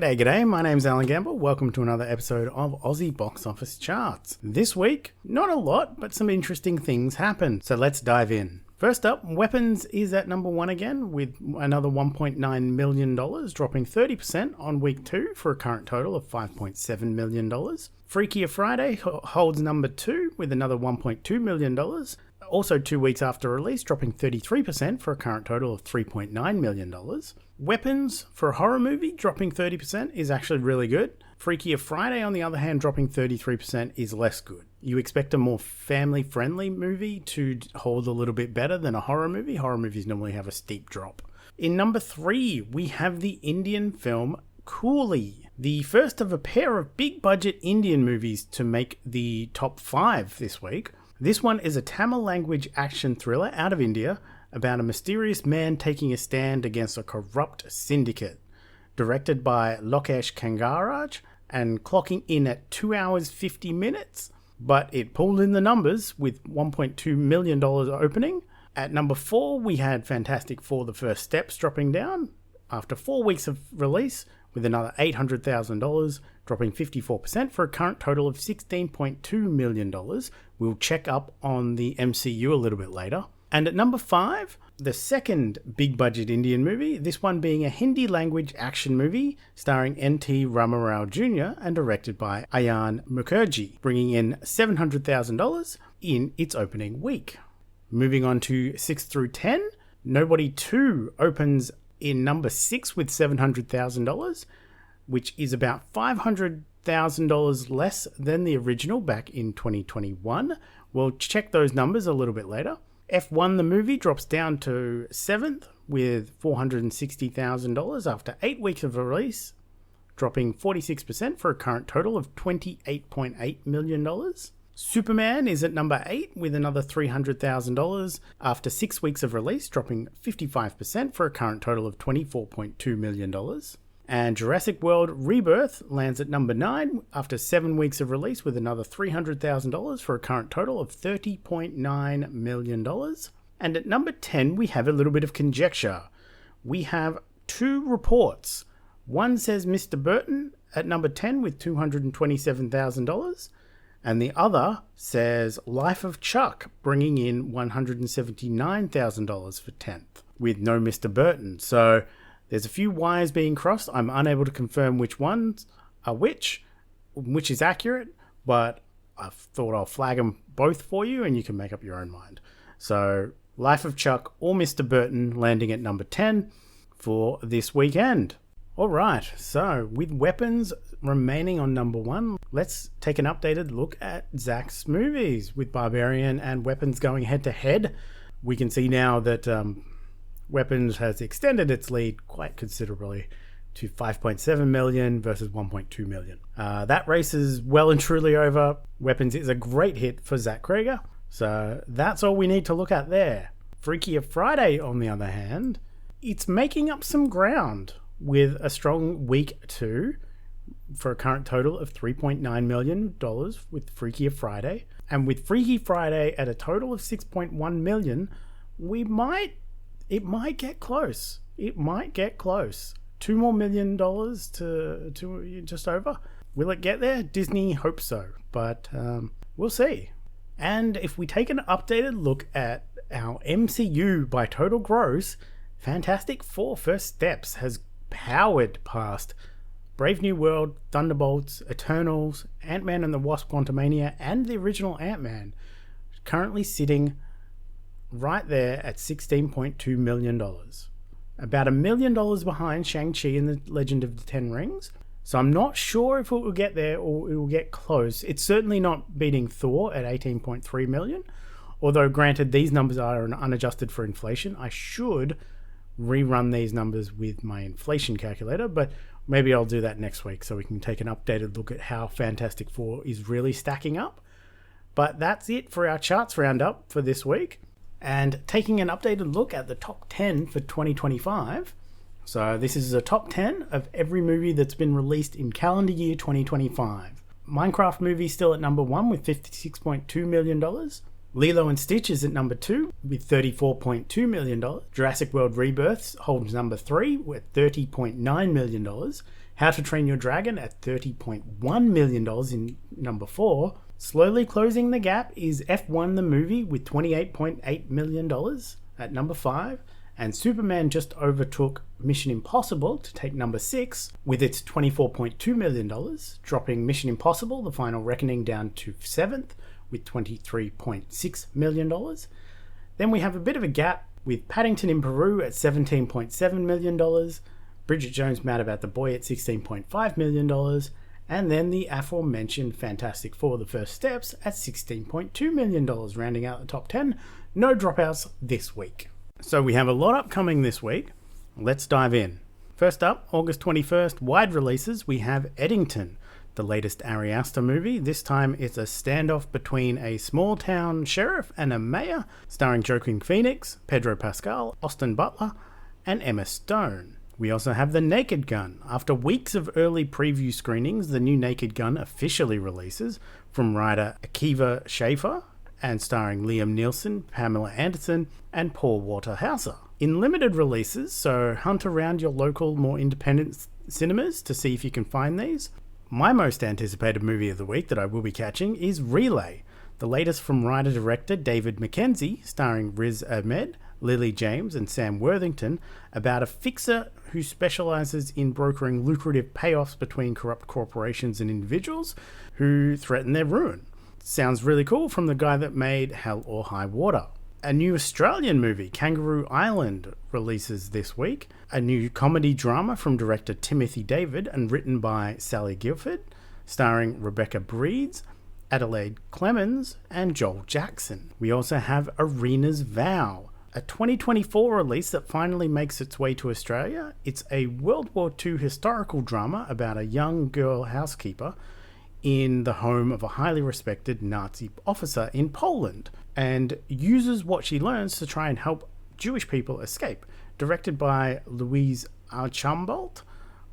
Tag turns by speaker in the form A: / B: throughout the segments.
A: G'day, my name's Alan Gamble. Welcome to another episode of Aussie Box Office Charts. This week, not a lot, but some interesting things happened, so let's dive in. First up, Weapons is at number 1 again with another $1.9 million, dropping 30% on week 2 for a current total of $5.7 million. Freakier Friday holds number 2 with another $1.2 million. Also 2 weeks after release, dropping 33% for a current total of $3.9 million. Weapons for a horror movie dropping 30% is actually really good. Freakier Friday, on the other hand, dropping 33% is less good. You expect a more family-friendly movie to hold a little bit better than a horror movie. Horror movies normally have a steep drop. In number 3, we have the Indian film Coolie, the first of a pair of big-budget Indian movies to make the top 5 this week. This one is a Tamil language action thriller out of India about a mysterious man taking a stand against a corrupt syndicate. Directed by Lokesh Kangaraj and clocking in at 2 hours 50 minutes, but it pulled in the numbers with $1.2 million opening. At number 4, we had Fantastic Four: The First Steps dropping down after 4 weeks of release with another $800,000, dropping 54% for a current total of $16.2 million. We'll check up on the MCU a little bit later. And at number 5, the second big budget Indian movie, this one being a Hindi language action movie starring N.T. Ramarao Jr. and directed by Ayan Mukherjee, bringing in $700,000 in its opening week. Moving on to 6 through 10, Nobody 2 opens in number 6 with $700,000, which is about $500,000 less than the original back in 2021. We'll check those numbers a little bit later. F1 the movie drops down to 7th with $460,000 after 8 weeks of release, dropping 46% for a current total of $28.8 million. Superman is at number 8 with another $300,000 after 6 weeks of release, dropping 55% for a current total of $24.2 million. And Jurassic World Rebirth lands at number 9 after 7 weeks of release with another $300,000 for a current total of $30.9 million. And at number 10, we have a little bit of conjecture. We have 2 reports. One says Mr. Burton at number 10 with $227,000. And the other says Life of Chuck, bringing in $179,000 for 10th, with no Mr. Burton. So there's a few wires being crossed. I'm unable to confirm which ones are which is accurate, but I thought I'll flag them both for you and you can make up your own mind. So Life of Chuck or Mr. Burton landing at number 10 for this weekend. Alright, so with Weapons remaining on number 1, let's take an updated look at Zach's movies. With Barbarian and Weapons going head to head, we can see now that Weapons has extended its lead quite considerably to $5.7 million versus $1.2 million. That race is well and truly over. Weapons is a great hit for Zach Cregger, so that's all we need to look at there. Freakier Friday, on the other hand, it's making up some ground with a strong week 2 for a current total of $3.9 million with Freakier Friday. And with Freaky Friday at a total of $6.1 million, it might get close. It might get close. $2 more million to just over. Will it get there? Disney hopes so, but we'll see. And if we take an updated look at our MCU by total gross, Fantastic Four: First Steps has powered past Brave New World, Thunderbolts, Eternals, Ant-Man and the Wasp: Quantumania, and the original Ant-Man, currently sitting right there at $16.2 million. About $1 million behind Shang-Chi and the Legend of the Ten Rings. So I'm not sure if it will get there or it will get close. It's certainly not beating Thor at $18.3 million. Although granted, these numbers are unadjusted for inflation. I should rerun these numbers with my inflation calculator, but maybe I'll do that next week so we can take an updated look at how Fantastic Four is really stacking up. But that's it for our charts roundup for this week. And taking an updated look at the top 10 for 2025. So this is a top 10 of every movie that's been released in calendar year 2025. Minecraft movie still at number 1 with $56.2 million. Lilo and Stitch is at number 2 with $34.2 million. Jurassic World Rebirth holds number 3 with $30.9 million. How to Train Your Dragon at $30.1 million in number 4. Slowly closing the gap is F1 the movie with $28.8 million at number 5. And Superman just overtook Mission Impossible to take number 6 with its $24.2 million, dropping Mission Impossible The Final Reckoning down to 7th with $23.6 million. Then we have a bit of a gap with Paddington in Peru at $17.7 million, Bridget Jones' Mad About the Boy at $16.5 million, and then the aforementioned Fantastic Four: The First Steps at $16.2 million, rounding out the top 10. No dropouts this week. So we have a lot upcoming this week. Let's dive in. First up, August 21st, wide releases, we have Eddington, the latest Ari Aster movie. This time it's a standoff between a small town sheriff and a mayor, starring Joaquin Phoenix, Pedro Pascal, Austin Butler, and Emma Stone. We also have The Naked Gun. After weeks of early preview screenings, the new Naked Gun officially releases, from writer Akiva Schaffer and starring Liam Neeson, Pamela Anderson, and Paul Walter Hauser. In limited releases, so hunt around your local, more independent cinemas to see if you can find these. My most anticipated movie of the week that I will be catching is Relay, the latest from writer-director David Mackenzie, starring Riz Ahmed, Lily James, and Sam Worthington, about a fixer who specialises in brokering lucrative payoffs between corrupt corporations and individuals who threaten their ruin. Sounds really cool, from the guy that made Hell or High Water. A new Australian movie, Kangaroo Island, releases this week. A new comedy drama from director Timothy David and written by Sally Guilford, starring Rebecca Breeds, Adelaide Clemens, and Joel Jackson. We also have Arena's Vow, a 2024 release that finally makes its way to Australia. It's a World War II historical drama about a young girl housekeeper in the home of a highly respected Nazi officer in Poland, and uses what she learns to try and help Jewish people escape. Directed by Louise Archambault,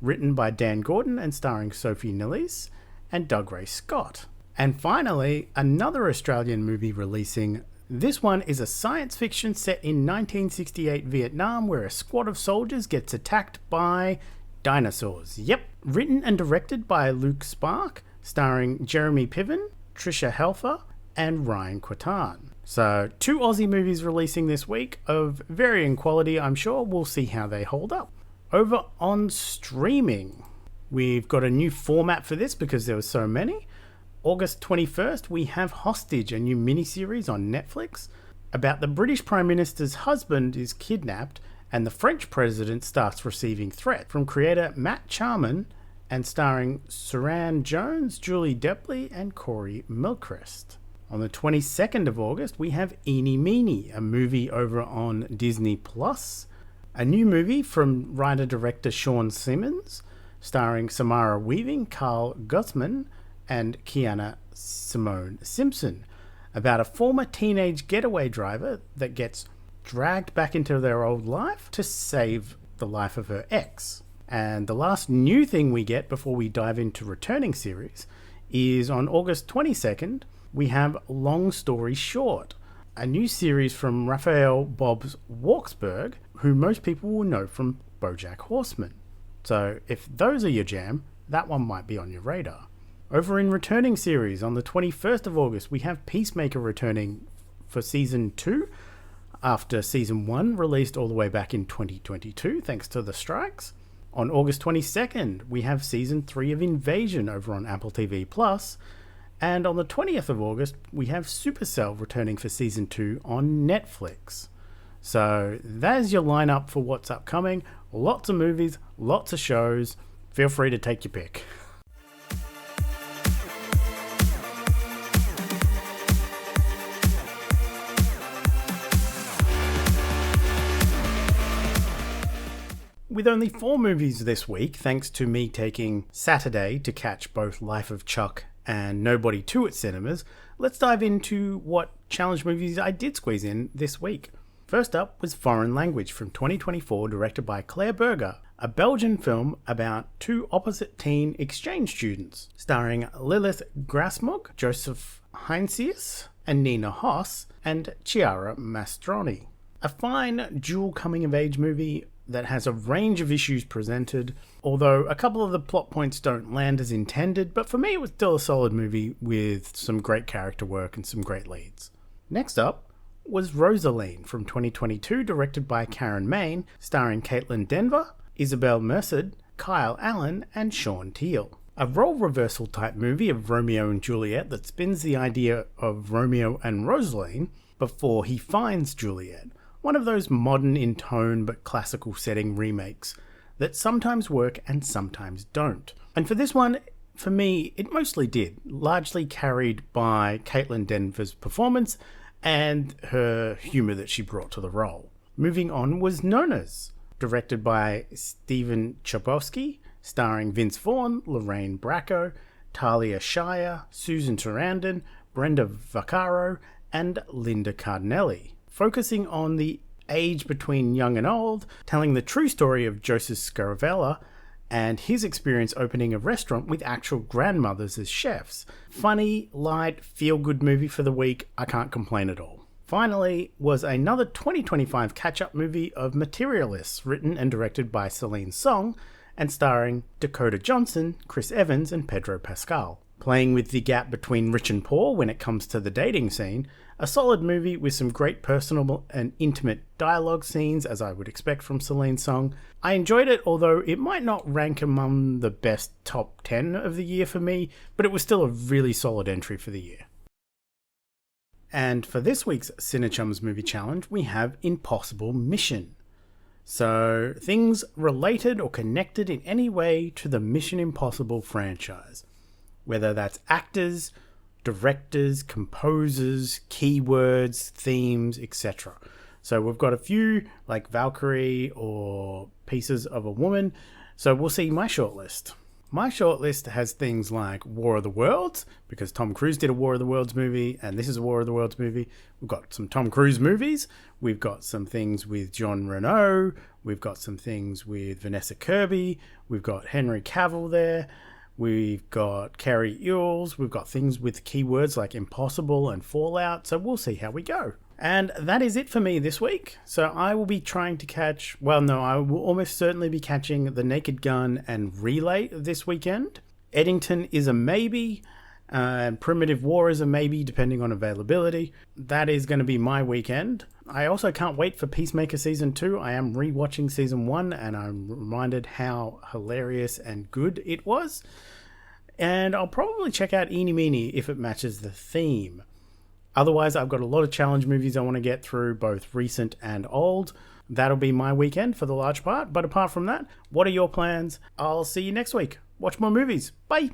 A: written by Dan Gordon and starring Sophie Nélisse and Doug Ray Scott. And finally, another Australian movie releasing. This one is a science fiction set in 1968 Vietnam, where a squad of soldiers gets attacked by dinosaurs. Yep. Written and directed by Luke Spark, starring Jeremy Piven, Tricia Helfer, and Ryan Quattan. So 2 Aussie movies releasing this week of varying quality, I'm sure. We'll see how they hold up. Over on streaming, we've got a new format for this because there were so many. August 21st, we have Hostage, a new miniseries on Netflix about the British Prime Minister's husband is kidnapped and the French president starts receiving threats, from creator Matt Charman and starring Saran Jones, Julie Depley, and Corey Milchrist. On the 22nd of August, we have Eeny Meeny, a movie over on Disney+. A new movie from writer-director Sean Simmons, starring Samara Weaving, Carl Guzman, and Kiana Simone Simpson, about a former teenage getaway driver that gets dragged back into their old life to save the life of her ex. And the last new thing we get before we dive into returning series is on August 22nd, we have Long Story Short, a new series from Raphael Bobs Waksberg, who most people will know from BoJack Horseman. So if those are your jam, that one might be on your radar. Over in returning series, on the 21st of August, we have Peacemaker returning for Season 2, after Season 1 released all the way back in 2022, thanks to the strikes. On August 22nd, we have Season 3 of Invasion over on Apple TV+. And on the 20th of August, we have Supercell returning for Season 2 on Netflix. So that's your lineup for what's upcoming. Lots of movies, lots of shows. Feel free to take your pick. With only 4 movies this week, thanks to me taking Saturday to catch both Life of Chuck and Nobody 2 at cinemas, let's dive into what challenge movies I did squeeze in this week. First up was Foreign Language from 2024, directed by Claire Berger, a Belgian film about 2 opposite teen exchange students, starring Lilith Grasmog, Joseph Heinsius, and Nina Hoss, and Chiara Mastroni. A fine dual coming-of-age movie that has a range of issues presented, although a couple of the plot points don't land as intended, but for me it was still a solid movie with some great character work and some great leads. Next up was Rosaline from 2022, directed by Karen Main, starring Caitlin Denver, Isabel Merced, Kyle Allen, and Sean Teal. A role reversal type movie of Romeo and Juliet that spins the idea of Romeo and Rosaline before he finds Juliet. One of those modern in tone but classical setting remakes that sometimes work and sometimes don't. And for this one, for me, it mostly did, largely carried by Caitlin Denver's performance and her humour that she brought to the role. Moving on was Nonas, directed by Stephen Chbosky, starring Vince Vaughn, Lorraine Bracco, Talia Shire, Susan Sarandon, Brenda Vaccaro, and Linda Cardinelli, focusing on the age between young and old, telling the true story of Joseph Scaravella and his experience opening a restaurant with actual grandmothers as chefs. Funny, light, feel-good movie for the week. I can't complain at all. Finally was another 2025 catch-up movie of Materialists, written and directed by Celine Song and starring Dakota Johnson, Chris Evans, and Pedro Pascal. Playing with the gap between rich and poor when it comes to the dating scene, a solid movie with some great personal and intimate dialogue scenes, as I would expect from Celine Song. I enjoyed it, although it might not rank among the best top 10 of the year for me, but it was still a really solid entry for the year. And for this week's Cinechums Movie Challenge, we have Impossible Mission. So, things related or connected in any way to the Mission Impossible franchise. Whether that's actors, directors, composers, keywords, themes, etc. So we've got a few like Valkyrie or Pieces of a Woman. So we'll see my shortlist. My shortlist has things like War of the Worlds, because Tom Cruise did a War of the Worlds movie, and this is a War of the Worlds movie. We've got some Tom Cruise movies. We've got some things with Jean Reno. We've got some things with Vanessa Kirby. We've got Henry Cavill there. We've got Carrie Ewells. We've got things with keywords like Impossible and Fallout. So we'll see how we go. And that is it for me this week. So I will be trying to catch... Well, no, I will almost certainly be catching The Naked Gun and Relay this weekend. Eddington is a maybe. And Primitive War is a maybe, depending on availability. That is going to be my weekend. I also can't wait for Peacemaker Season 2. I am rewatching Season 1, and I'm reminded how hilarious and good it was. And I'll probably check out Eeny Meeny if it matches the theme. Otherwise, I've got a lot of challenge movies I want to get through, both recent and old. That'll be my weekend for the large part. But apart from that, what are your plans? I'll see you next week. Watch more movies. Bye!